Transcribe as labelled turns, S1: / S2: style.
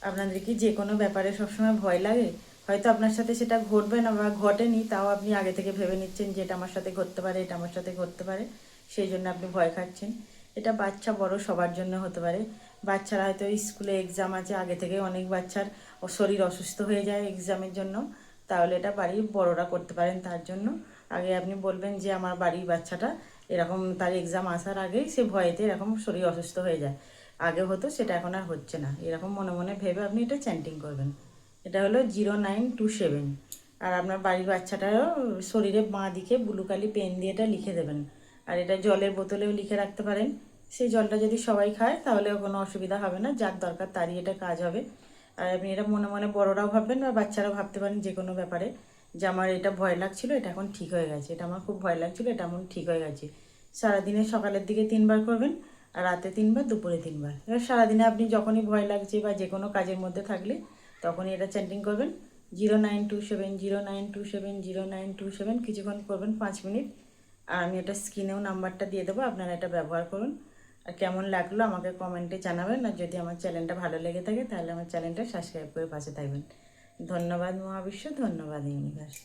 S1: আপনাদের কি যে কোনো ব্যাপারে সবসময় ভয় লাগে? হয়তো আপনার সাথে সেটা ঘটবে না বা ঘটেনি, তাও আপনি আগে থেকে ভেবে নিচ্ছেন যে এটা আমার সাথে ঘটতে পারে, এটা আমার সাথে ঘটতে পারে, সেই জন্য আপনি ভয় খাচ্ছেন। এটা বাচ্চা বড় সবার জন্য হতে পারে। বাচ্চারা হয়তো স্কুলে এক্সাম আছে, আগে থেকে অনেক বাচ্চার শরীর অসুস্থ হয়ে যায় এক্সামের জন্য, তাহলে এটা বাড়ির বড়রা করতে পারেন। তার জন্য আগে আপনি বলবেন যে আমার বাড়ির বাচ্চাটা এরকম, তার এক্সাম আসার আগেই সে ভয়েতে এরকম শরীর অসুস্থ হয়ে যায়, আগে হতো সেটা এখন আর হচ্ছে না, এরকম মনে মনে ভেবে আপনি এটা চ্যান্টিং করবেন। এটা হলো 0927। আর আপনার বাড়ির বাচ্চাটারও শরীরে বাঁ দিকে ব্লু কালি পেন দিয়ে এটা লিখে দেবেন। আর এটা জলের বোতলেও লিখে রাখতে পারেন। সেই জলটা যদি সবাই খায় তাহলেও কোনো অসুবিধা হবে না, যার দরকার তারই এটা কাজ হবে। আর আপনি এটা মনে মনে বড়রাও ভাববেন বা বাচ্চারাও ভাবতে পারেন যে কোনো ব্যাপারে, যে আমার এটা ভয় লাগছিল, এটা এখন ঠিক হয়ে গেছে, এটা আমার খুব ভয় লাগছিল, এটা এমন ঠিক হয়ে গেছে। সারাদিনে সকালের দিকে 3বার করবেন, আর রাতে 3বার, দুপুরে 3বার। এবার সারাদিনে আপনি যখনই ভয় লাগছে বা যে কোনো কাজের মধ্যে থাকলে তখনই এটা চ্যান্টিং করবেন। 0927, 0927, 0927 কিছুক্ষণ করবেন, 5 মিনিট। আর আমি এটা স্ক্রিনেও নাম্বারটা দিয়ে দেবো, আপনারা এটা ব্যবহার করুন। আর কেমন লাগলো আমাকে কমেন্টে জানাবেন। আর যদি আমার চ্যানেলটা ভালো লেগে থাকে তাহলে আমার চ্যানেলটা সাবস্ক্রাইব করে পাশে থাকবেন। ধন্যবাদ মহাবিশ্ব, ধন্যবাদ ইউনিভার্স।